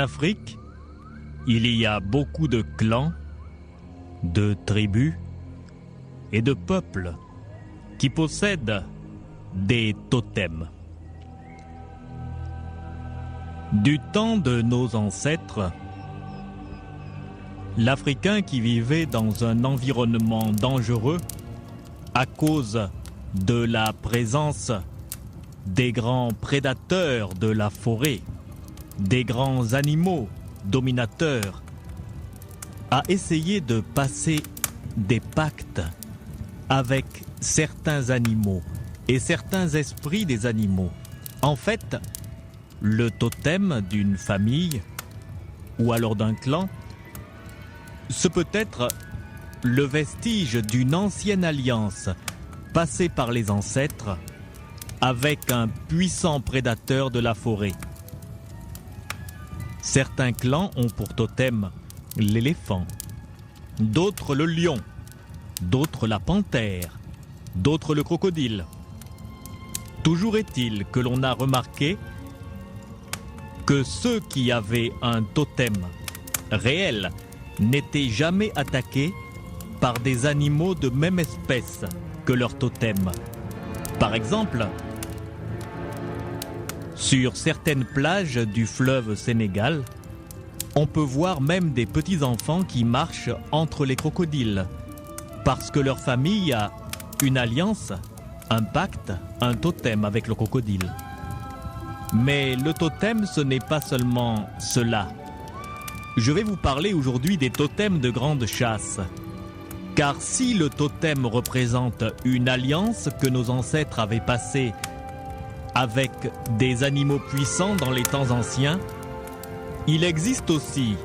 Afrique, il y a beaucoup de clans, de tribus et de peuples qui possèdent des totems. Du temps de nos ancêtres, l'Africain qui vivait dans un environnement dangereux à cause de la présence des grands prédateurs de la forêt, des grands animaux dominateurs, a essayé de passer des pactes avec certains animaux et certains esprits des animaux. En fait, le totem d'une famille ou alors d'un clan, ce peut être le vestige d'une ancienne alliance passée par les ancêtres avec un puissant prédateur de la forêt. Certains clans ont pour totem l'éléphant, d'autres le lion, d'autres la panthère, d'autres le crocodile. Toujours est-il que l'on a remarqué que ceux qui avaient un totem réel n'étaient jamais attaqués par des animaux de même espèce que leur totem. Par exemple, sur certaines plages du fleuve Sénégal, on peut voir même des petits-enfants qui marchent entre les crocodiles, parce que leur famille a une alliance, un pacte, un totem avec le crocodile. Mais le totem, ce n'est pas seulement cela. Je vais vous parler aujourd'hui des totems de grande chasse. Car si le totem représente une alliance que nos ancêtres avaient passée avec des animaux puissants dans les temps anciens, il existe aussi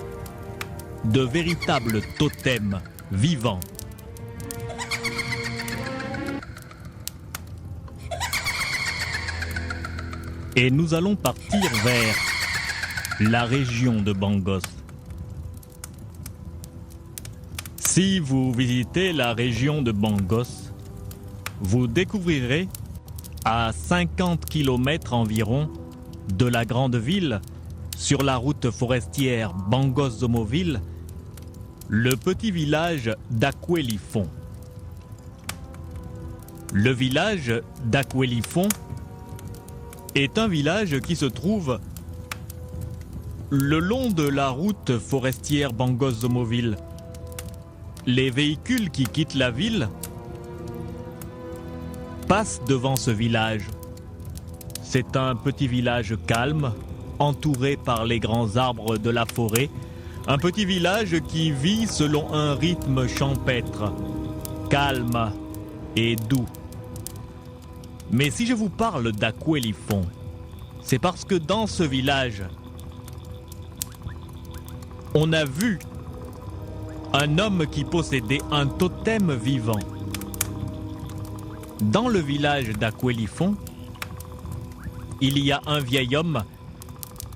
de véritables totems vivants. Et nous allons partir vers la région de Bangos. Si vous visitez la région de Bangos, vous découvrirez à 50 km environ de la grande ville, sur la route forestière Bangos-Zomoville, le petit village d'Akwelifon. Le village d'Akwelifon est un village qui se trouve le long de la route forestière Bangos-Zomoville. Les véhicules qui quittent la ville passent devant ce village. C'est un petit village calme, entouré par les grands arbres de la forêt. Un petit village qui vit selon un rythme champêtre, calme et doux. Mais si je vous parle d'Akwelifon, c'est parce que dans ce village, on a vu un homme qui possédait un totem vivant. Dans le village d'Akwelifon, il y a un vieil homme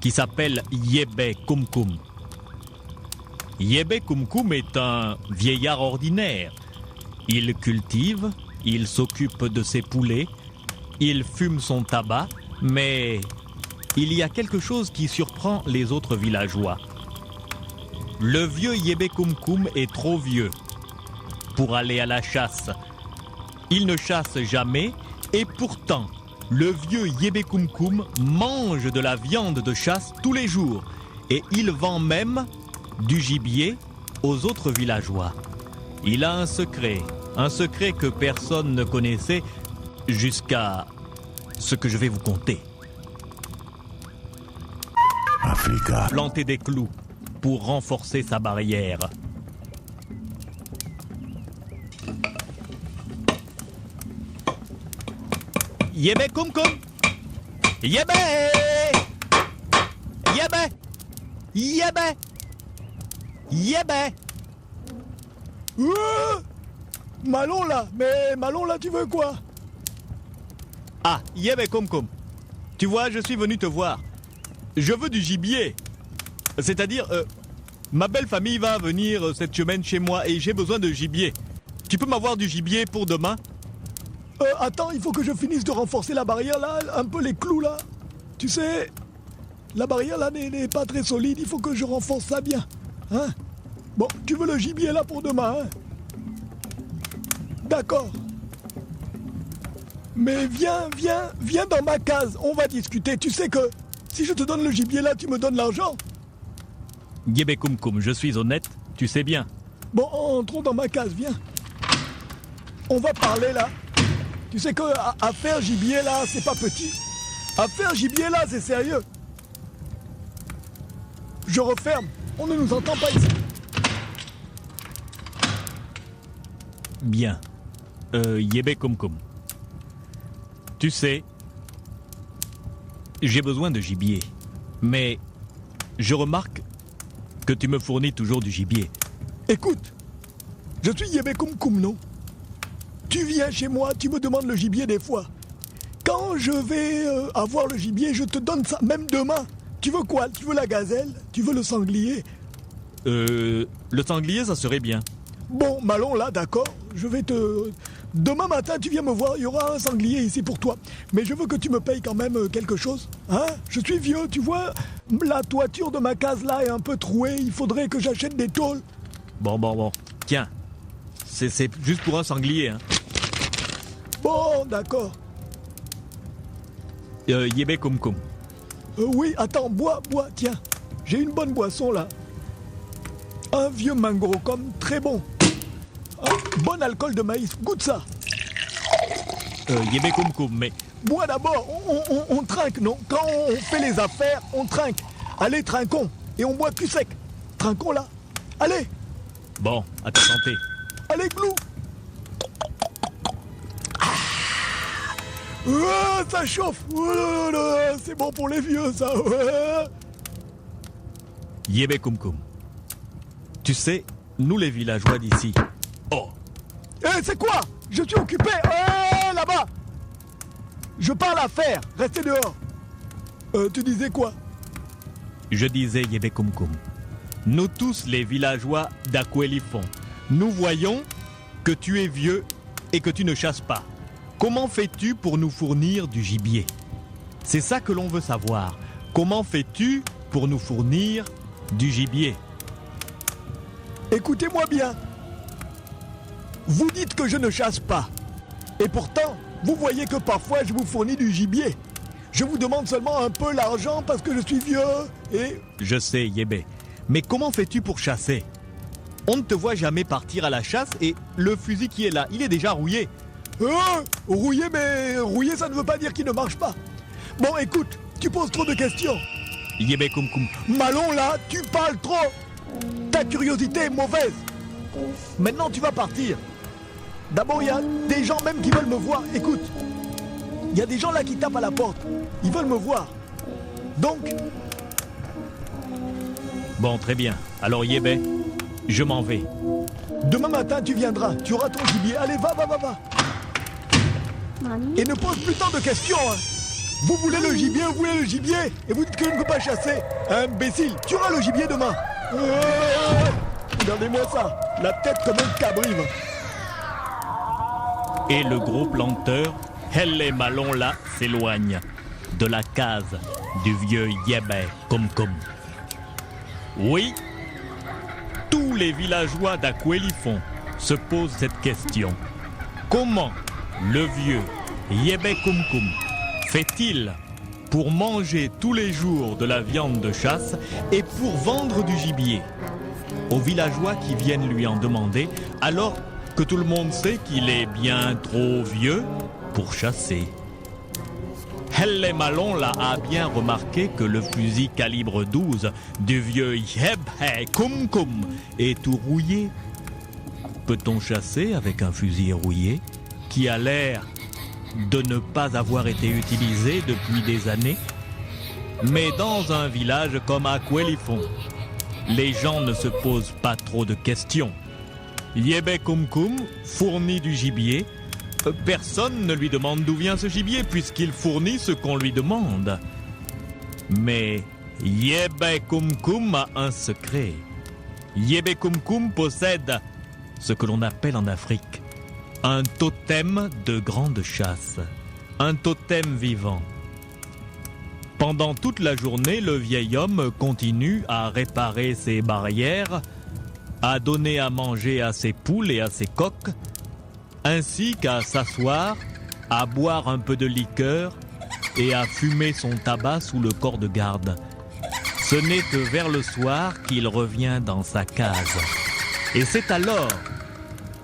qui s'appelle Yébé Koumkoum. Yébé Koumkoum est un vieillard ordinaire. Il cultive, il s'occupe de ses poulets, il fume son tabac, mais il y a quelque chose qui surprend les autres villageois. Le vieux Yébé Koumkoum est trop vieux pour aller à la chasse. Il ne chasse jamais et pourtant, le vieux Yébé Koumkoum mange de la viande de chasse tous les jours et il vend même du gibier aux autres villageois. Il a un secret que personne ne connaissait jusqu'à ce que je vais vous conter. Africa. Planter des clous pour renforcer sa barrière. Yébé Koumkoum! Yébé! Yébé! Yébé! Yébé! Malon là, tu veux quoi? Ah, Yébé Koumkoum. Tu vois, je suis venu te voir. Je veux du gibier. C'est-à-dire, ma belle famille va venir cette semaine chez moi et j'ai besoin de gibier. Tu peux m'avoir du gibier pour demain? Attends, il faut que je finisse de renforcer la barrière là, un peu les clous là. Tu sais, La barrière là n'est pas très solide, il faut que je renforce ça bien. Hein? Bon, tu veux le gibier là pour demain, hein? D'accord. Mais viens dans ma case, on va discuter. Tu sais que si je te donne le gibier là, tu me donnes l'argent? Yébé Koum, je suis honnête, tu sais bien. Bon, entrons dans ma case, viens. On va parler là. Tu sais que affaire gibier là, c'est pas petit. Affaire gibier là, c'est sérieux. Je referme, on ne nous entend pas ici. Bien. Yébé Koum. Tu sais, j'ai besoin de gibier. Mais je remarque que tu me fournis toujours du gibier. Écoute, je suis Yébé Koum, non? Tu viens chez moi, tu me demandes le gibier des fois. Quand je vais avoir le gibier, je te donne ça, même demain. Tu veux quoi? Tu veux la gazelle? Tu veux le sanglier? Le sanglier, ça serait bien. Bon, Malon, là, d'accord. Je vais te... Demain matin, tu viens me voir, il y aura un sanglier ici pour toi. Mais je veux que tu me payes quand même quelque chose. Hein? Je suis vieux, tu vois. La toiture de ma case, là, est un peu trouée. Il faudrait que j'achète des tôles. Bon. Tiens, c'est juste pour un sanglier, hein. Bon, d'accord. Yébé Koum. Oui, attends, bois, tiens. J'ai une bonne boisson, là. Un vieux mango comme très bon. Bon alcool de maïs, goûte ça. Yébé Koum, mais... Bois d'abord, on trinque, non? Quand on fait les affaires, on trinque. Allez, trinquons. Et on boit plus sec. Trinquons là. Allez. Bon, à ta santé. Allez, Glou. Ça chauffe. Oh là là, c'est bon pour les vieux, ça. Yébé Koum. Tu sais, nous les villageois d'ici... Oh! C'est quoi? Je suis occupé. Là-bas. Je parle affaires. Restez dehors. Tu disais quoi? Je disais Yébé Koum. Nous tous les villageois d'Akwelifon, nous voyons que tu es vieux et que tu ne chasses pas. Comment fais-tu pour nous fournir du gibier? C'est ça que l'on veut savoir. Comment fais-tu pour nous fournir du gibier? Écoutez-moi bien. Vous dites que je ne chasse pas. Et pourtant, vous voyez que parfois je vous fournis du gibier. Je vous demande seulement un peu l'argent parce que je suis vieux et... Je sais, Yébé. Mais comment fais-tu pour chasser? On ne te voit jamais partir à la chasse et le fusil qui est là, il est déjà rouillé. Rouillé, mais rouillé, ça ne veut pas dire qu'il ne marche pas. Bon, écoute, tu poses trop de questions. Yébé Koum. Malon, là, tu parles trop. Ta curiosité est mauvaise. Maintenant, tu vas partir. D'abord, il y a des gens même qui veulent me voir. Écoute, il y a des gens là qui tapent à la porte. Ils veulent me voir. Donc... Bon, très bien. Alors, Yébé, je m'en vais. Demain matin, tu viendras. Tu auras ton gibier. Allez, va. Et ne pose plus tant de questions, hein. Vous voulez le gibier, et vous dites que je ne peux pas chasser. Imbécile, tu auras le gibier demain. Regardez-moi ça, la tête comme un cabrive. Et le gros planteur, Helle Malon là, s'éloigne de la case du vieux Yébé Koum. Oui, tous les villageois d'Akwelifon se posent cette question. Comment le vieux Yébé Koum fait-il pour manger tous les jours de la viande de chasse et pour vendre du gibier aux villageois qui viennent lui en demander, alors que tout le monde sait qu'il est bien trop vieux pour chasser? Helle Malon là a bien remarqué que le fusil calibre 12 du vieux Yébé Koum est tout rouillé. Peut-on chasser avec un fusil rouillé qui a l'air de ne pas avoir été utilisé depuis des années? Mais dans un village comme Akwelifon, les gens ne se posent pas trop de questions. Yébé Koum fournit du gibier. Personne ne lui demande d'où vient ce gibier puisqu'il fournit ce qu'on lui demande. Mais Yébé Koum a un secret. Yébé Koum possède ce que l'on appelle en Afrique un totem de grande chasse, un totem vivant. Pendant toute la journée, le vieil homme continue à réparer ses barrières, à donner à manger à ses poules et à ses coqs, ainsi qu'à s'asseoir, à boire un peu de liqueur et à fumer son tabac sous le corps de garde. Ce n'est que vers le soir qu'il revient dans sa case. Et c'est alors,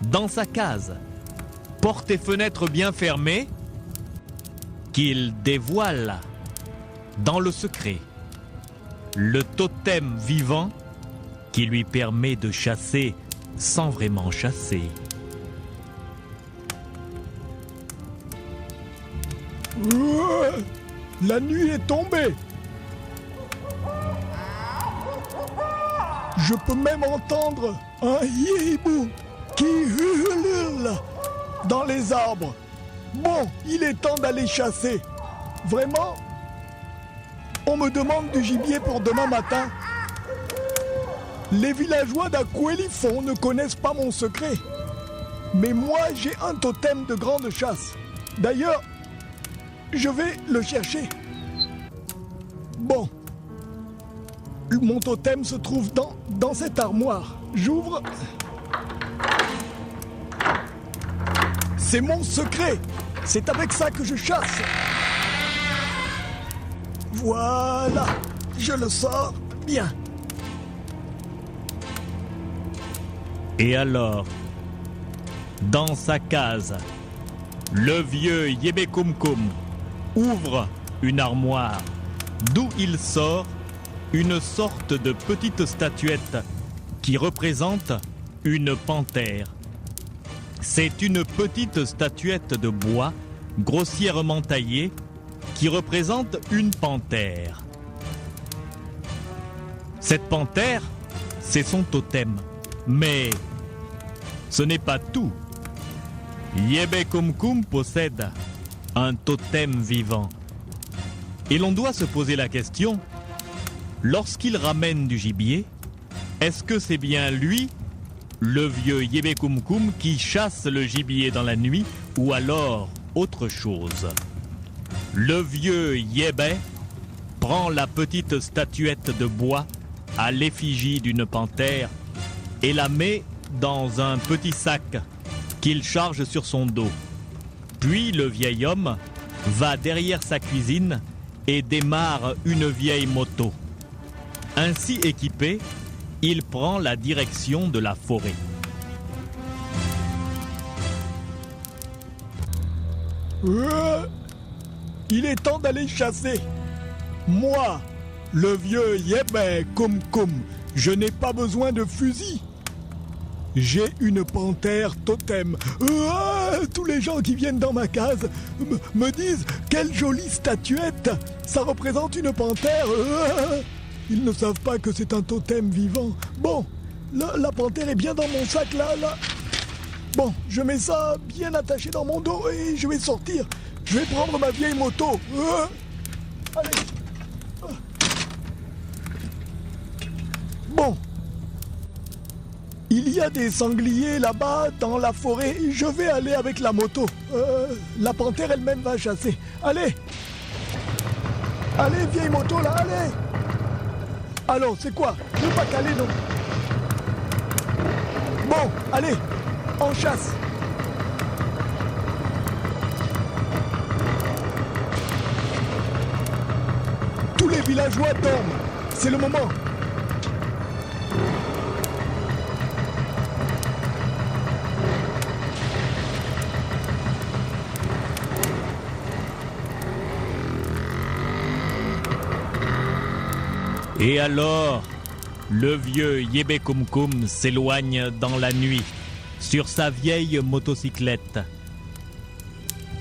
dans sa case, porte et fenêtres bien fermées, qu'il dévoile, dans le secret, le totem vivant qui lui permet de chasser sans vraiment chasser. La nuit est tombée. Je peux même entendre un hibou qui hurle dans les arbres. Bon, il est temps d'aller chasser. Vraiment? On me demande du gibier pour demain matin. Les villageois d'Akwelifon ne connaissent pas mon secret. Mais moi, j'ai un totem de grande chasse. D'ailleurs, je vais le chercher. Bon. Mon totem se trouve dans cette armoire. J'ouvre. C'est mon secret. C'est avec ça que je chasse. Voilà. Je le sors. Bien. Et alors, dans sa case, le vieux Yebekumkum ouvre une armoire d'où il sort une sorte de petite statuette qui représente une panthère. C'est une petite statuette de bois grossièrement taillée qui représente une panthère. Cette panthère, c'est son totem. Mais ce n'est pas tout. Yebekumkum possède un totem vivant. Et l'on doit se poser la question, lorsqu'il ramène du gibier, est-ce que c'est bien lui, le vieux Yebekumkum, qui chasse le gibier dans la nuit, ou alors autre chose? Le vieux Yebe prend la petite statuette de bois à l'effigie d'une panthère et la met dans un petit sac qu'il charge sur son dos. Puis le vieil homme va derrière sa cuisine et démarre une vieille moto. Ainsi équipé, il prend la direction de la forêt. Il est temps d'aller chasser. Moi, le vieux Yebekumkum, je n'ai pas besoin de fusil. J'ai une panthère totem. Tous les gens qui viennent dans ma case me disent « Quelle jolie statuette! Ça représente une panthère !» Ils ne savent pas que c'est un totem vivant. Bon, la panthère est bien dans mon sac là. Bon, je mets ça bien attaché dans mon dos et je vais sortir. Je vais prendre ma vieille moto. Allez. Bon. Il y a des sangliers là-bas dans la forêt. Je vais aller avec la moto. La panthère elle-même va chasser. Allez. Allez, vieille moto là, allez. Alors, c'est quoi? Ne pas caler, non. Bon, allez. En chasse. Tous les villageois dorment. C'est le moment. Et alors, le vieux Yebekumkum s'éloigne dans la nuit sur sa vieille motocyclette.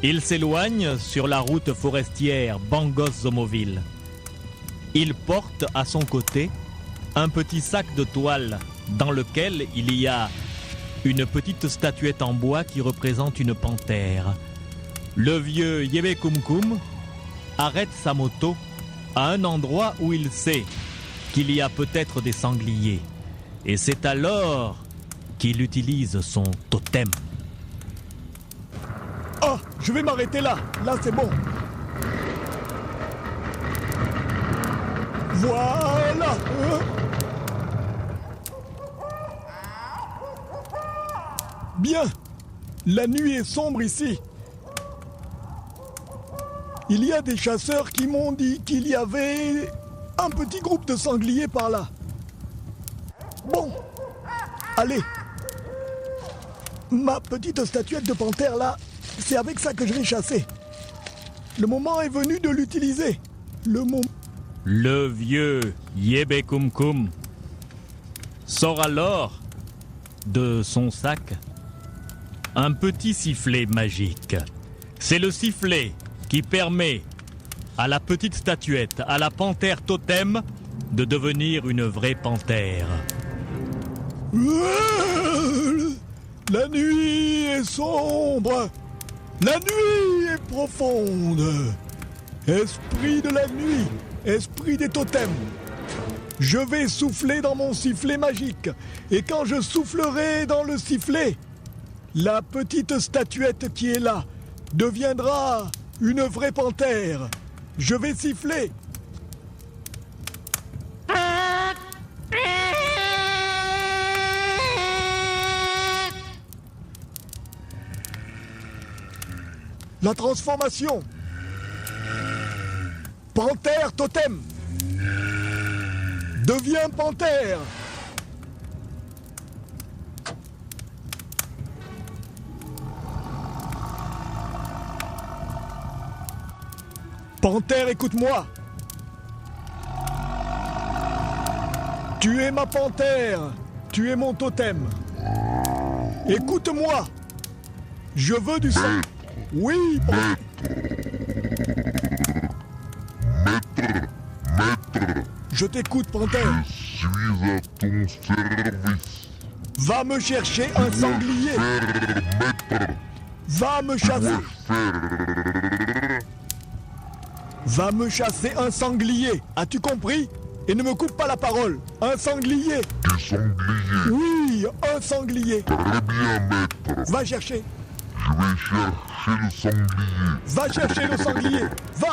Il s'éloigne sur la route forestière Bangos-Zomoville. Il porte à son côté un petit sac de toile dans lequel il y a une petite statuette en bois qui représente une panthère. Le vieux Yebekumkum arrête sa moto à un endroit où il sait qu'il y a peut-être des sangliers. Et c'est alors qu'il utilise son totem. Ah, je vais m'arrêter là. Là, c'est bon. Voilà. Bien. La nuit est sombre ici. Il y a des chasseurs qui m'ont dit qu'il y avait un petit groupe de sangliers par là. Bon. Allez. Ma petite statuette de panthère là, c'est avec ça que je vais chasser. Le moment est venu de l'utiliser. Le vieux Yebe Kumkum sort alors de son sac un petit sifflet magique. C'est le sifflet qui permet à la petite statuette, à la panthère totem, de devenir une vraie panthère. La nuit est sombre. La nuit est profonde. Esprit de la nuit, esprit des totems. Je vais souffler dans mon sifflet magique. Et quand je soufflerai dans le sifflet, la petite statuette qui est là deviendra une vraie panthère. Je vais siffler. La transformation. Panthère totem. Deviens panthère. Panthère, écoute-moi. Tu es ma panthère. Tu es mon totem. Écoute-moi. Je veux du sang. Oui, Maître, je t'écoute, panthère. je suis à ton service. Va me chercher un sanglier. Maître, Va me chasser. faire. Va me chasser un sanglier. As-tu compris? Et ne me coupe pas la parole. Un sanglier. Du sanglier. Oui, un sanglier. Très bien, maître. Va chercher. Je vais chercher le sanglier. Va chercher le sanglier. Va.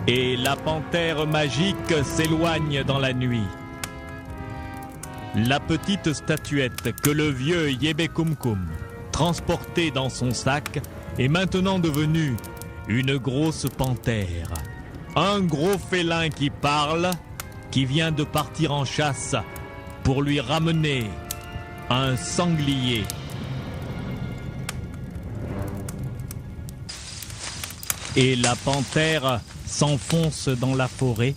Et la panthère magique s'éloigne dans la nuit. La petite statuette que le vieux Yebe Kumkum transportait dans son sac est maintenant devenue une grosse panthère. Un gros félin qui parle, qui vient de partir en chasse pour lui ramener un sanglier. Et la panthère s'enfonce dans la forêt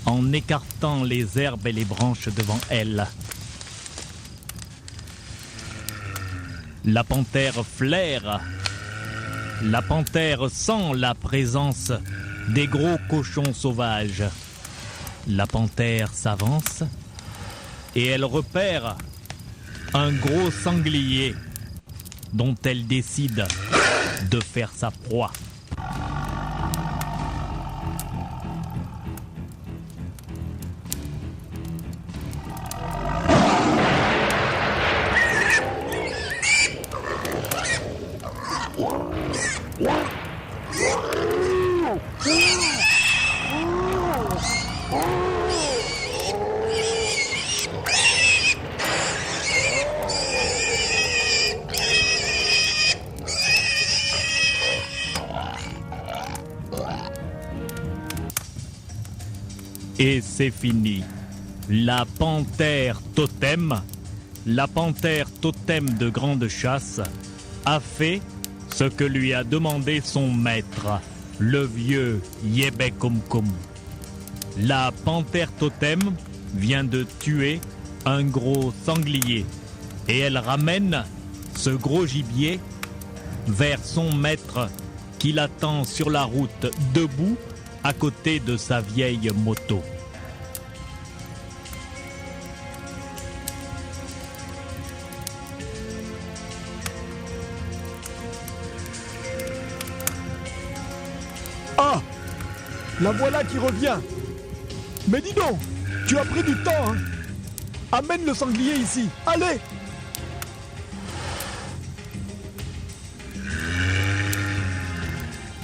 en écartant les herbes et les branches devant elle. La panthère flaire. La panthère sent la présence des gros cochons sauvages. La panthère s'avance et elle repère un gros sanglier dont elle décide de faire sa proie. Et c'est fini. La panthère totem de grande chasse, a fait ce que lui a demandé son maître, le vieux Yebe Kumkum. La panthère totem vient de tuer un gros sanglier et elle ramène ce gros gibier vers son maître qui l'attend sur la route debout à côté de sa vieille moto. Ah, la voilà qui revient. Mais dis donc, tu as pris du temps, hein. Amène le sanglier ici, allez.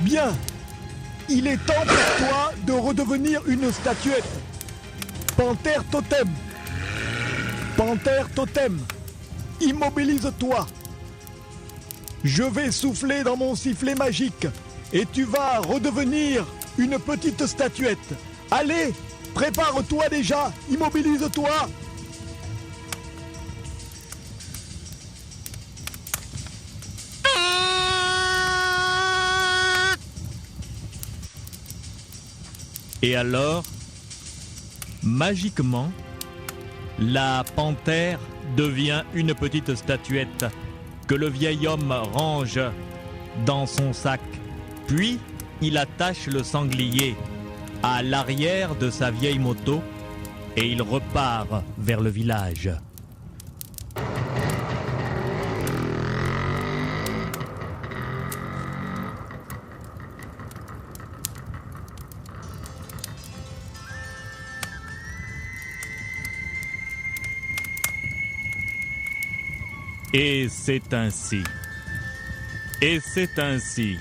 Bien, Il est temps pour toi de redevenir une statuette. Panthère totem. Panthère totem. Immobilise-toi. Je vais souffler dans mon sifflet magique et tu vas redevenir une petite statuette. Allez, prépare-toi déjà, immobilise-toi. Et alors, magiquement, la panthère devient une petite statuette que le vieil homme range dans son sac. Puis, il attache le sanglier à l'arrière de sa vieille moto et il repart vers le village. Et c'est ainsi. Et c'est ainsi.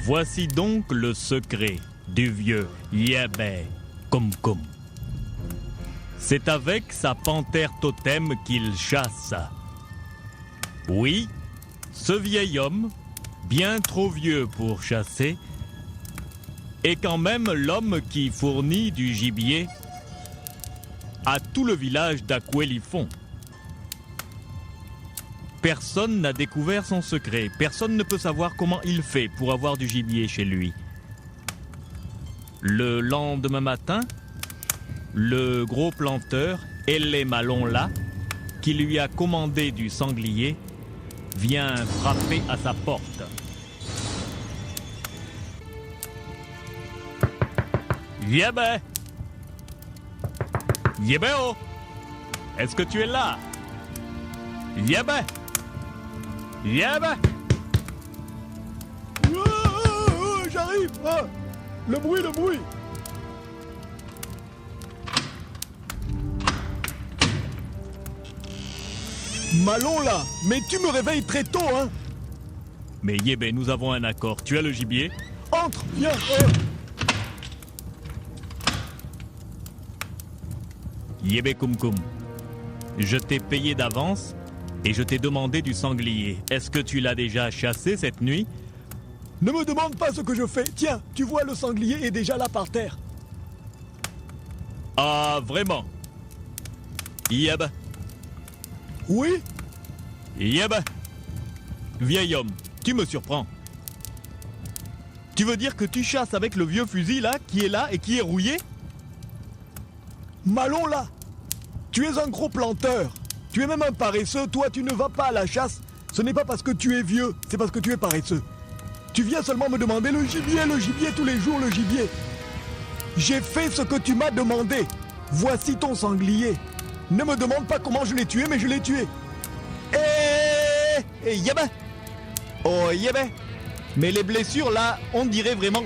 Voici donc le secret du vieux Yebe Kumkum. C'est avec sa panthère totem qu'il chasse. Oui, ce vieil homme, bien trop vieux pour chasser, est quand même l'homme qui fournit du gibier à tout le village d'Aquelifon. Personne n'a découvert son secret. Personne ne peut savoir comment il fait pour avoir du gibier chez lui. Le lendemain matin, le gros planteur, Elle Malon-là, qui lui a commandé du sanglier, vient frapper à sa porte. Yebe! Yebeo! Est-ce que tu es là? Yebe! Yebe! J'arrive. Le bruit, le bruit. Malon là, mais tu me réveilles très tôt, hein. Mais Yebe, nous avons un accord. Tu as le gibier? Entre, viens. Yebe Kumkum, je t'ai payé d'avance et je t'ai demandé du sanglier. Est-ce que tu l'as déjà chassé cette nuit? Ne me demande pas ce que je fais. Tiens, tu vois, le sanglier est déjà là par terre. Ah, vraiment? Yebe? Oui? Yebe? Vieil homme, tu me surprends. Tu veux dire que tu chasses avec le vieux fusil là, qui est là et qui est rouillé? Malon là, tu es un gros planteur. Tu es même un paresseux. Toi, tu ne vas pas à la chasse. Ce n'est pas parce que tu es vieux, c'est parce que tu es paresseux. Tu viens seulement me demander le gibier tous les jours, le gibier. J'ai fait ce que tu m'as demandé. Voici ton sanglier. Ne me demande pas comment je l'ai tué, mais je l'ai tué. Eh, Yebe! Oh, Yebe! Mais les blessures là, on dirait vraiment...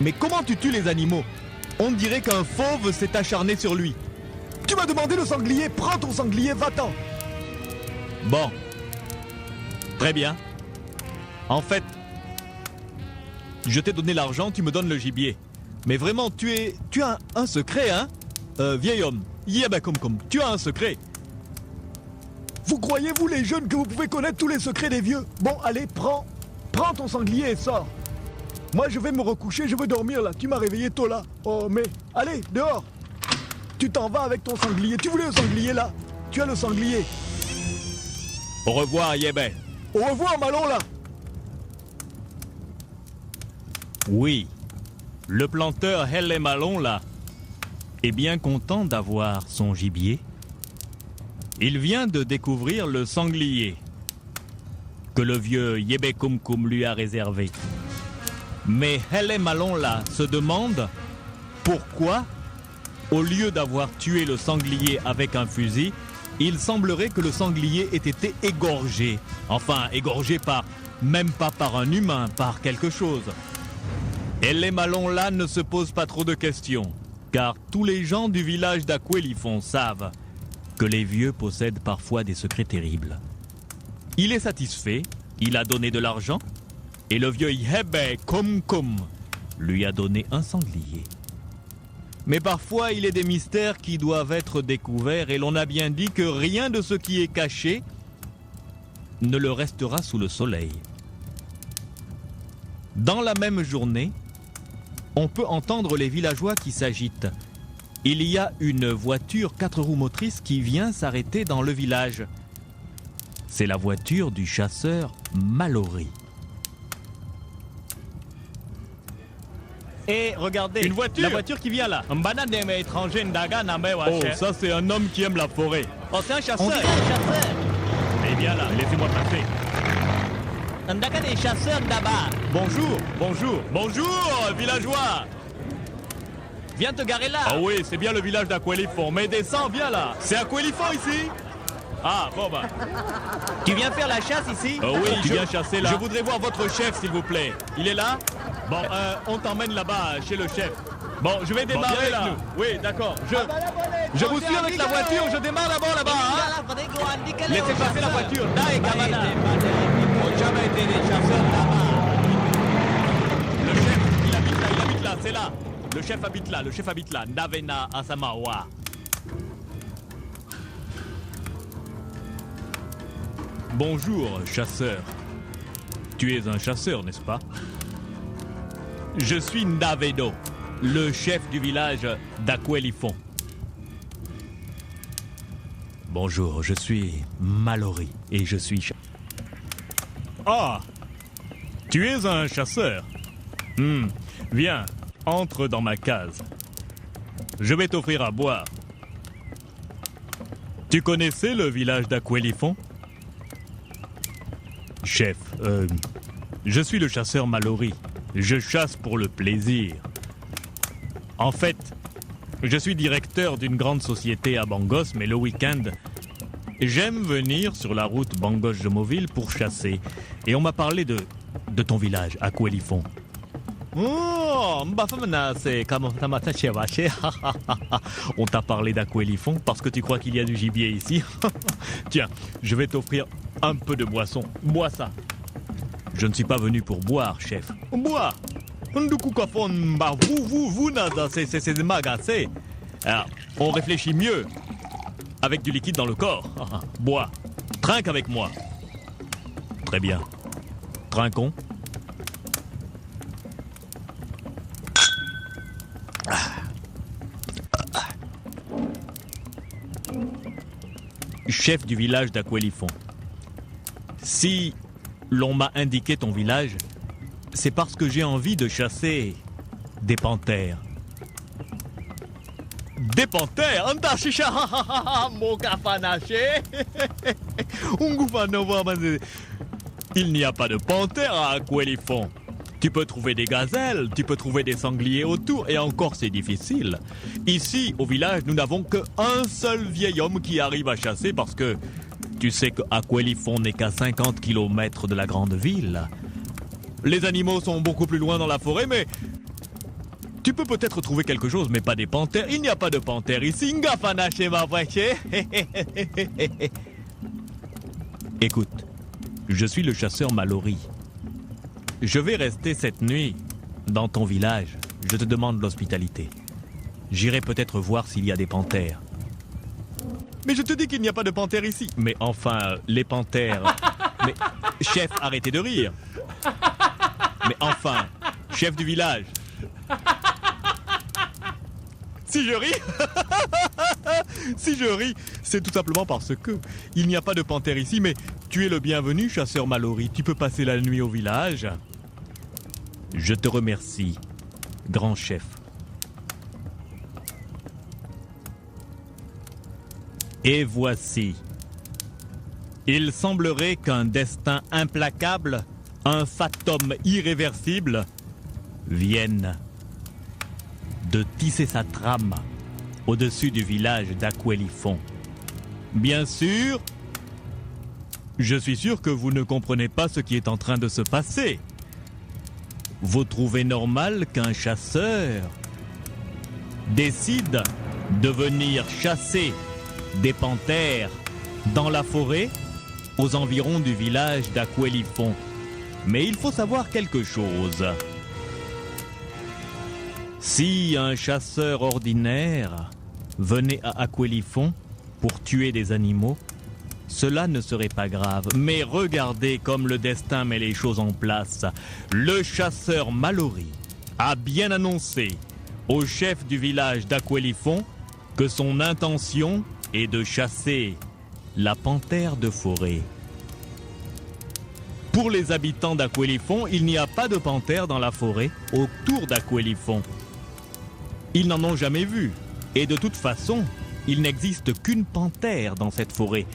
Mais comment tu tues les animaux? On dirait qu'un fauve s'est acharné sur lui. Tu m'as demandé le sanglier, prends ton sanglier, va-t'en. Bon. Très bien. En fait, je t'ai donné l'argent, tu me donnes le gibier. Mais vraiment, tu as un secret, hein? Vieil homme, Yebe Kumkum, tu as un secret. Vous croyez, vous les jeunes, que vous pouvez connaître tous les secrets des vieux? Bon, allez, prends ton sanglier et sors. Moi, je vais me recoucher, je veux dormir là. Tu m'as réveillé tôt là. Oh, mais allez, dehors. Tu t'en vas avec ton sanglier. Tu voulais le sanglier là? Tu as le sanglier. Au revoir, Yebe. Au revoir, Malon là. Oui, le planteur Elle Malon là est bien content d'avoir son gibier. Il vient de découvrir le sanglier que le vieux Yebe Kumkum lui a réservé. Mais Elle Malon là se demande pourquoi, au lieu d'avoir tué le sanglier avec un fusil, il semblerait que le sanglier ait été égorgé. Enfin, égorgé même pas par un humain, par quelque chose. Elle Malon là ne se pose pas trop de questions, car tous les gens du village d'Aquelifon savent que les vieux possèdent parfois des secrets terribles. Il est satisfait, il a donné de l'argent, et le vieux Yebe Kumkum lui a donné un sanglier. Mais parfois, il est des mystères qui doivent être découverts et l'on a bien dit que rien de ce qui est caché ne le restera sous le soleil. Dans la même journée, on peut entendre les villageois qui s'agitent. Il y a une voiture 4 roues motrices qui vient s'arrêter dans le village. C'est la voiture du chasseur Mallory. Et regardez, Une voiture la voiture qui vient là. Un banane des étrangers, Ndaga, Nambe, Oh, Wache. ça c'est un homme qui aime la forêt. Oh, c'est un chasseur. On dirait un chasseur. Eh bien là, laissez-moi passer. Ndaga des chasseurs, Ndaba. Bonjour, bonjour, bonjour, villageois. Viens te garer là. Ah oui, c'est bien le village d'Aquelifon, mais descends, viens là. C'est Aquelifon ici? Ah, bon bah. Tu viens faire la chasse ici? Ah oui, Tu je viens chasser là. Je voudrais voir votre chef, s'il vous plaît. Il est là? Bon, on t'emmène là-bas, chez le chef. Bon, je vais démarrer viens avec là. Oui, d'accord. Je vous suis avec la voiture, je démarre d'abord là-bas. Hein? Laissez passer la voiture. Dai, Kamana. On jamais été des chasseurs là-bas. Le chef, il habite là, c'est là. Le chef habite là, Navena Asamawa. Bonjour, chasseur. Tu es un chasseur, n'est-ce pas? Je suis Ndavedo, le chef du village d'Aquelifon. Bonjour, je suis Mallory et je suis... Ah! Tu es un chasseur. Viens, entre dans ma case. Je vais t'offrir à boire. Tu connaissais le village d'Aquelifon? Chef, je suis le chasseur Mallory. Je chasse pour le plaisir. En fait, je suis directeur d'une grande société à Bangos, mais le week-end, j'aime venir sur la route Bangos-Jomoville pour chasser. Et on m'a parlé de ton village, Aquelifon. Oh, Mbafamana, c'est comme Tamatache Wache. On t'a parlé d'Aquelifon parce que tu crois qu'il y a du gibier ici. Tiens, je vais t'offrir un peu de boisson. Bois ça. Je ne suis pas venu pour boire, chef. Bois. Vous, nada, c'est magacé. Alors, on réfléchit mieux. Avec du liquide dans le corps. Bois. Trinque avec moi. Très bien. Trinquons. Chef du village d'Aquelifon. Si l'on m'a indiqué ton village, c'est parce que j'ai envie de chasser des panthères. Des panthères? Il n'y a pas de panthères à Aquelifon. Tu peux trouver des gazelles, tu peux trouver des sangliers autour, et encore c'est difficile. Ici, au village, nous n'avons qu'un seul vieil homme qui arrive à chasser parce que tu sais qu'Aquelifon n'est qu'à 50 km de la grande ville. Les animaux sont beaucoup plus loin dans la forêt, mais tu peux peut-être trouver quelque chose, mais pas des panthères. Il n'y a pas de panthères ici. Écoute, je suis le chasseur Mallory. Je vais rester cette nuit dans ton village. Je te demande l'hospitalité. J'irai peut-être voir s'il y a des panthères. Mais je te dis qu'il n'y a pas de panthères ici. Mais enfin, les panthères... Mais, chef, arrêtez de rire. Mais enfin, chef du village. Si je ris, si je ris, c'est tout simplement parce que il n'y a pas de panthère ici, mais tu es le bienvenu, chasseur Mallory. Tu peux passer la nuit au village. Je te remercie, grand chef. Et voici. Il semblerait qu'un destin implacable, un fatum irréversible, vienne de tisser sa trame au-dessus du village d'Aquelifon. Bien sûr, je suis sûr que vous ne comprenez pas ce qui est en train de se passer. Vous trouvez normal qu'un chasseur décide de venir chasser des panthères dans la forêt aux environs du village d'Aquelifon. Mais il faut savoir quelque chose. Si un chasseur ordinaire venait à Aquélifon pour tuer des animaux, cela ne serait pas grave. Mais regardez comme le destin met les choses en place. Le chasseur Mallory a bien annoncé au chef du village d'Aquélifon que son intention est de chasser la panthère de forêt. Pour les habitants d'Aquélifon, il n'y a pas de panthère dans la forêt autour d'Aquélifon. Ils n'en ont jamais vu. Et de toute façon, il n'existe qu'une panthère dans cette forêt.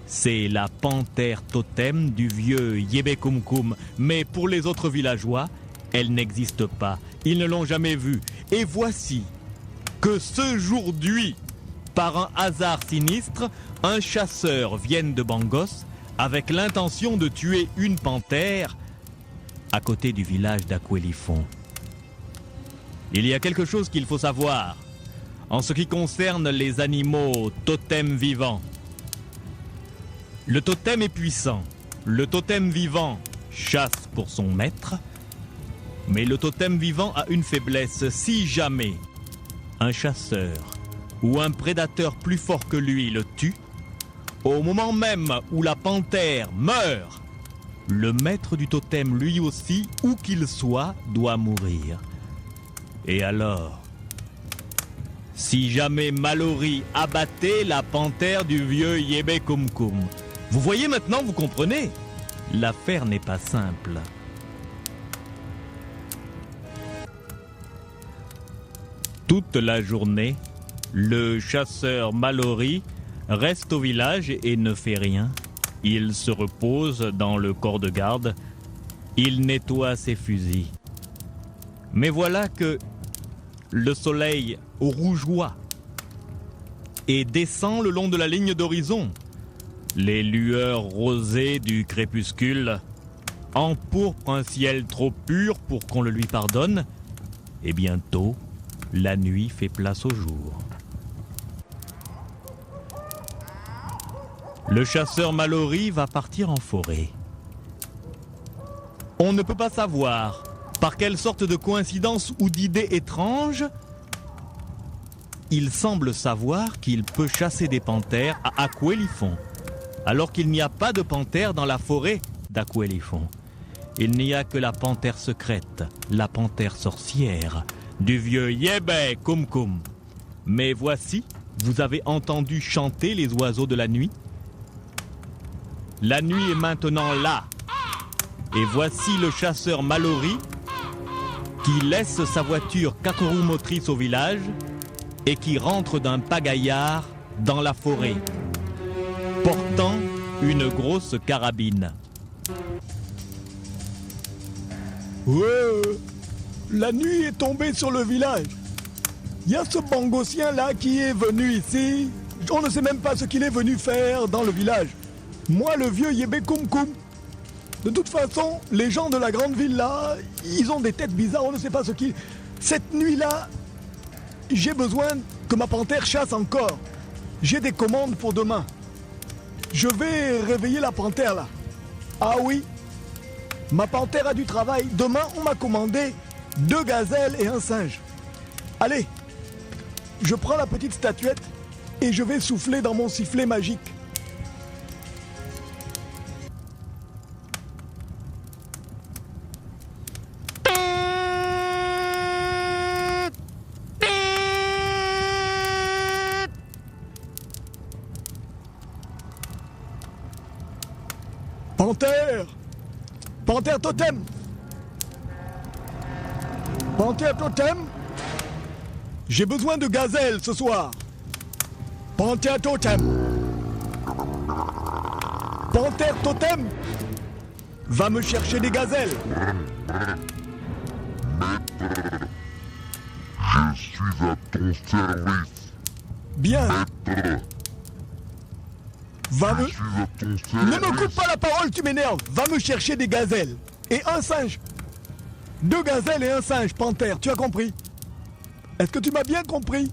C'est la panthère totem du vieux Yébé Koum. Mais pour les autres villageois, elle n'existe pas. Ils ne l'ont jamais vue. Et voici que ce jour-d'huit, par un hasard sinistre, un chasseur vienne de Bangos avec l'intention de tuer une panthère à côté du village d'Aquélifon. Il y a quelque chose qu'il faut savoir en ce qui concerne les animaux totems vivants. Le totem est puissant. Le totem vivant chasse pour son maître. Mais le totem vivant a une faiblesse. Si jamais un chasseur ou un prédateur plus fort que lui le tue, au moment même où la panthère meurt, le maître du totem, lui aussi, où qu'il soit, doit mourir. Et alors, si jamais Mallory abattait la panthère du vieux Yébé Koum, vous voyez maintenant, vous comprenez? L'affaire n'est pas simple. Toute la journée, le chasseur Mallory reste au village et ne fait rien. Il se repose dans le corps de garde. Il nettoie ses fusils. Mais voilà que le soleil rougeoie et descend le long de la ligne d'horizon. Les lueurs rosées du crépuscule empourprent un ciel trop pur pour qu'on le lui pardonne. Et bientôt, la nuit fait place au jour. Le chasseur Mallory va partir en forêt. On ne peut pas savoir par quelle sorte de coïncidence ou d'idée étrange il semble savoir qu'il peut chasser des panthères à Aquélifon, alors qu'il n'y a pas de panthère dans la forêt d'Aquélifon. Il n'y a que la panthère secrète, la panthère sorcière du vieux Yébé Koum. Mais voici, vous avez entendu chanter les oiseaux de la nuit? La nuit est maintenant là. Et voici le chasseur Mallory qui laisse sa voiture 4 roues motrices au village et qui rentre d'un pagaillard dans la forêt, portant une grosse carabine. Ouais, la nuit est tombée sur le village. Il y a ce bangosien là qui est venu ici. On ne sait même pas ce qu'il est venu faire dans le village. Moi, le vieux Yébé Koum. De toute façon, les gens de la grande ville là, ils ont des têtes bizarres, on ne sait pas ce qu'ils... Cette nuit-là, j'ai besoin que ma panthère chasse encore. J'ai des commandes pour demain. Je vais réveiller la panthère là. Ah oui, ma panthère a du travail. Demain, on m'a commandé 2 gazelles et un singe. Allez, je prends la petite statuette et je vais souffler dans mon sifflet magique. Panthère! Panthère totem! Panthère totem! J'ai besoin de gazelles ce soir! Panthère totem! Panthère totem! Va me chercher des gazelles! Je suis à ton service. Bien! Maître, Va me... je suis à ton service. Ne me coupe pas la parole, tu m'énerves! Va me chercher des gazelles! Et un singe! 2 gazelles et un singe, panthère, tu as compris? Est-ce que tu m'as bien compris?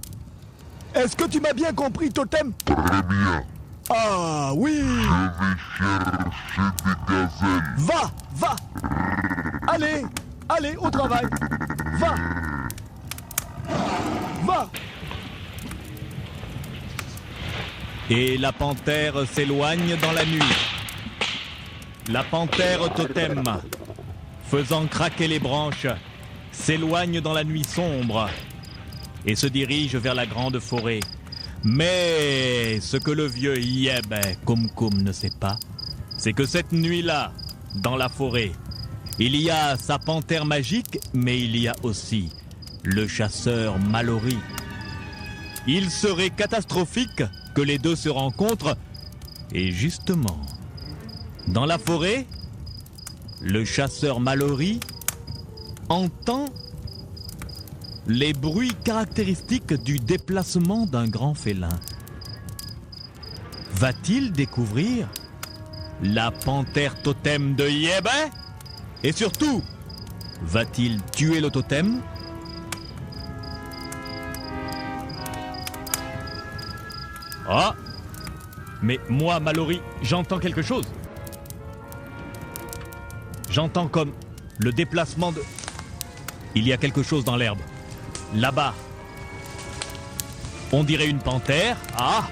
Est-ce que tu m'as bien compris, totem? Très bien. Ah oui! Je vais chercher des gazelles. Va! Allez! Allez, au travail! Va! Va! Et la panthère s'éloigne dans la nuit. La panthère totem, faisant craquer les branches, s'éloigne dans la nuit sombre et se dirige vers la grande forêt. Mais ce que le vieux Yeb Kumkum ne sait pas, c'est que cette nuit-là, dans la forêt, il y a sa panthère magique, mais il y a aussi le chasseur Mallory. Il serait catastrophique que les deux se rencontrent, et justement, dans la forêt, le chasseur Mallory entend les bruits caractéristiques du déplacement d'un grand félin. Va-t-il découvrir la panthère totem de Yeb? Et surtout, va-t-il tuer le totem? Ah! Mais moi, Mallory, j'entends quelque chose. J'entends comme le déplacement de... Il y a quelque chose dans l'herbe. Là-bas. On dirait une panthère. Ah!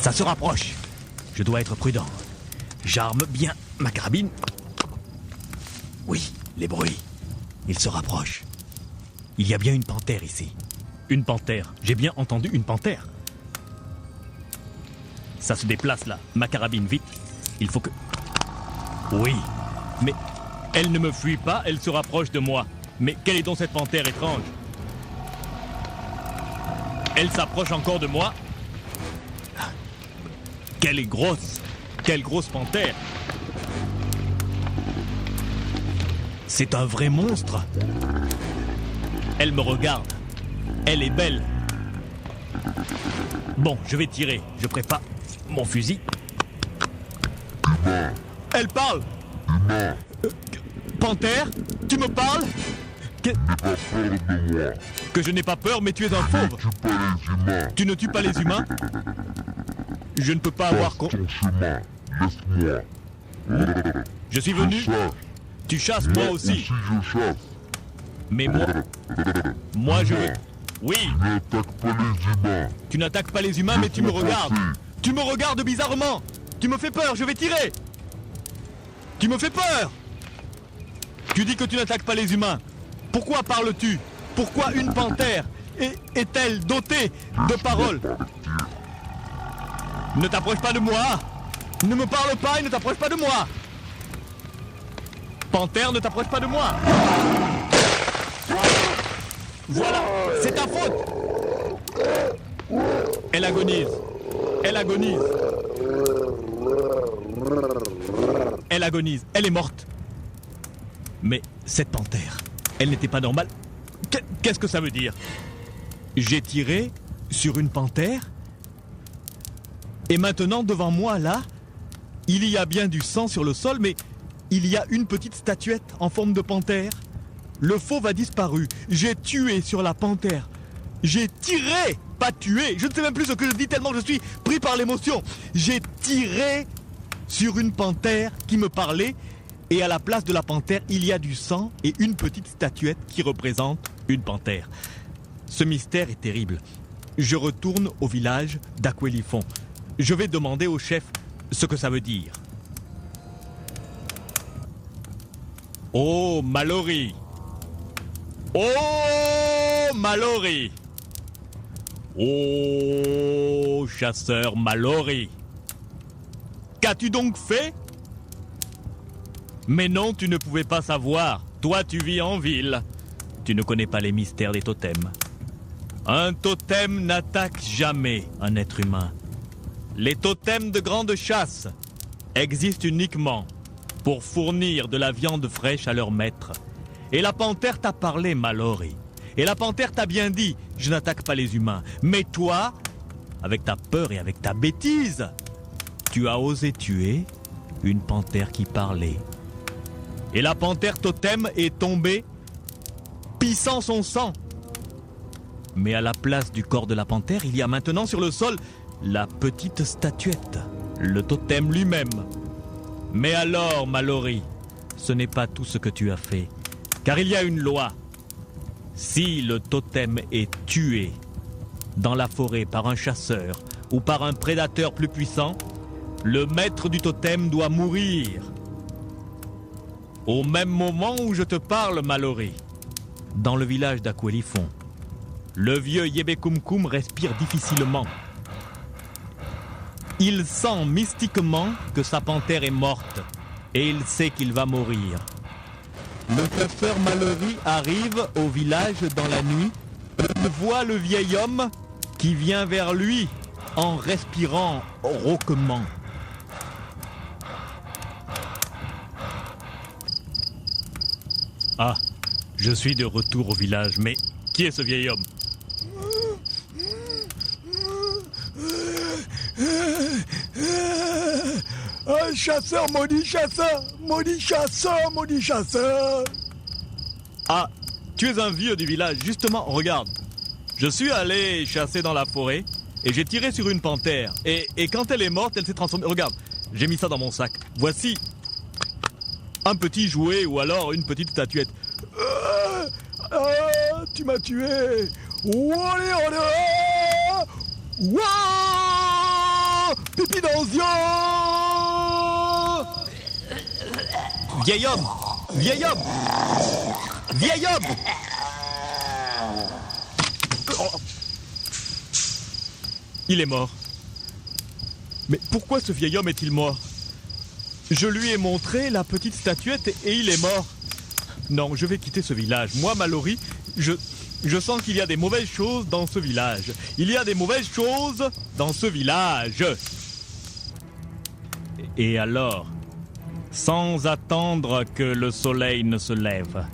Ça se rapproche. Je dois être prudent. J'arme bien ma carabine. Oui, les bruits. Ils se rapprochent. Il y a bien une panthère ici. Une panthère. J'ai bien entendu une panthère. Ça se déplace là. Ma carabine, vite. Il faut que... Oui. Mais elle ne me fuit pas, elle se rapproche de moi. Mais quelle est donc cette panthère étrange? Elle s'approche encore de moi. Quelle est grosse! Quelle grosse panthère! C'est un vrai monstre. Elle me regarde. Elle est belle. Bon, je vais tirer. Je prépare mon fusil. Elle parle. Panthère, tu me parles? Que je n'ai pas peur, mais tu es un fauve. Tu ne tues pas les humains? Je ne peux pas avoir... Ton chemin, laisse-moi. Je suis venu. Tu chasses moi aussi. je chasse. Mais moi je veux... Oui, N'attaque pas les humains. tu n'attaques pas les humains, mais tu me regardes. Tu me regardes bizarrement. Tu me fais peur, je vais tirer. Tu me fais peur. Tu dis que tu n'attaques pas les humains. Pourquoi parles-tu? Pourquoi une panthère est-elle dotée de paroles? Ne t'approche pas de moi. Ne me parle pas et ne t'approche pas de moi. Panthère, ne t'approche pas de moi. Voilà, c'est ta faute. Elle agonise. Elle agonise. Elle agonise. Elle est morte. Mais cette panthère, elle n'était pas normale. Qu'est-ce que ça veut dire? J'ai tiré sur une panthère et maintenant devant moi là, il y a bien du sang sur le sol, mais il y a une petite statuette en forme de panthère. Le fauve a disparu. J'ai tué sur la panthère. J'ai tiré, pas tué. Je ne sais même plus ce que je dis tellement je suis pris par l'émotion. J'ai tiré sur une panthère qui me parlait. Et à la place de la panthère, il y a du sang et une petite statuette qui représente une panthère. Ce mystère est terrible. Je retourne au village d'Aquelifon. Je vais demander au chef ce que ça veut dire. Oh, Mallory! Oh, Mallory! Oh, chasseur Mallory! Qu'as-tu donc fait? Mais non, tu ne pouvais pas savoir. Toi, tu vis en ville. Tu ne connais pas les mystères des totems. Un totem n'attaque jamais un être humain. Les totems de grande chasse existent uniquement pour fournir de la viande fraîche à leur maître. Et la panthère t'a parlé, Mallory. Et la panthère t'a bien dit, je n'attaque pas les humains. Mais toi, avec ta peur et avec ta bêtise, tu as osé tuer une panthère qui parlait. Et la panthère totem est tombée, pissant son sang. Mais à la place du corps de la panthère, il y a maintenant sur le sol la petite statuette, le totem lui-même. Mais alors, Mallory, ce n'est pas tout ce que tu as fait. Car il y a une loi. Si le totem est tué dans la forêt par un chasseur ou par un prédateur plus puissant, le maître du totem doit mourir. Au même moment où je te parle, Mallory, dans le village d'Aquelifon, le vieux Yebe Kumkum respire difficilement. Il sent mystiquement que sa panthère est morte et il sait qu'il va mourir. Le chasseur Mallory arrive au village dans la nuit. Il voit le vieil homme qui vient vers lui en respirant rauquement. Ah, je suis de retour au village, mais qui est ce vieil homme? Un chasseur, maudit chasseur! Maudit chasseur, maudit chasseur! Ah, tu es un vieux du village, justement, regarde. Je suis allé chasser dans la forêt et j'ai tiré sur une panthère. Et quand elle est morte, elle s'est transformée. Regarde, j'ai mis ça dans mon sac. Voici un petit jouet ou alors une petite statuette. Tu m'as tué! Olé, olé! Wouah! Pipi dans les yeux! Vieil homme! Vieil homme! Vieil homme! Il est mort. Mais pourquoi ce vieil homme est-il mort? Je lui ai montré la petite statuette et il est mort. Non, je vais quitter ce village. Moi, Mallory, je sens qu'il y a des mauvaises choses dans ce village. Il y a des mauvaises choses dans ce village. Et alors, sans attendre que le soleil ne se lève,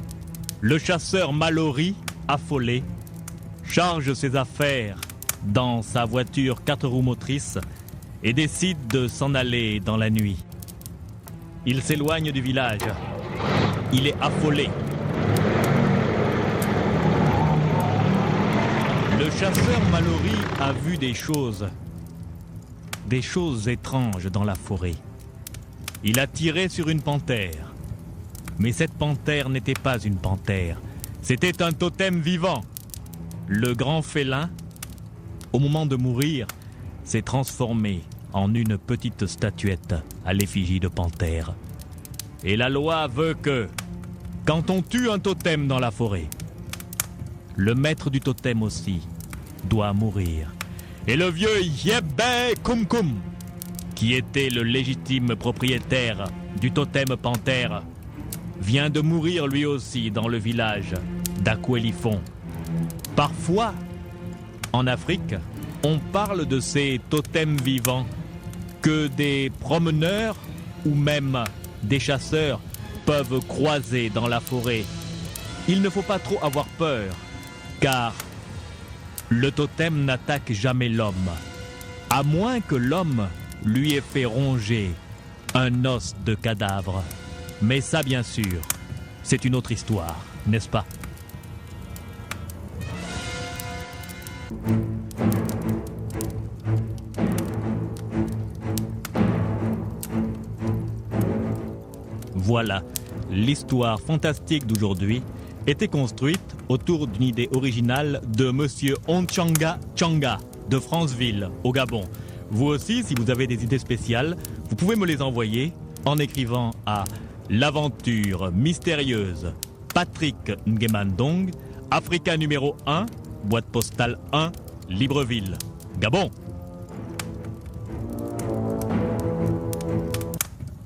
le chasseur Mallory, affolé, charge ses affaires dans sa voiture 4 roues motrices et décide de s'en aller dans la nuit. Il s'éloigne du village. Il est affolé. Le chasseur Mallory a vu des choses étranges dans la forêt. Il a tiré sur une panthère. Mais cette panthère n'était pas une panthère. C'était un totem vivant. Le grand félin, au moment de mourir, s'est transformé en une petite statuette à l'effigie de panthère. Et la loi veut que, quand on tue un totem dans la forêt, le maître du totem aussi doit mourir. Et le vieux Yebe Kumkum, qui était le légitime propriétaire du totem panthère, vient de mourir lui aussi dans le village d'Aquelifon. Parfois, en Afrique, on parle de ces totems vivants que des promeneurs ou même des chasseurs peuvent croiser dans la forêt. Il ne faut pas trop avoir peur, car le totem n'attaque jamais l'homme, à moins que l'homme lui ait fait ronger un os de cadavre. Mais ça, bien sûr, c'est une autre histoire, n'est-ce pas? Voilà, l'histoire fantastique d'aujourd'hui était construite autour d'une idée originale de Monsieur Onchanga Changa de Franceville, au Gabon. Vous aussi, si vous avez des idées spéciales, vous pouvez me les envoyer en écrivant à l'aventure mystérieuse Patrick Nguemandong, Africa numéro 1, boîte postale 1, Libreville, Gabon.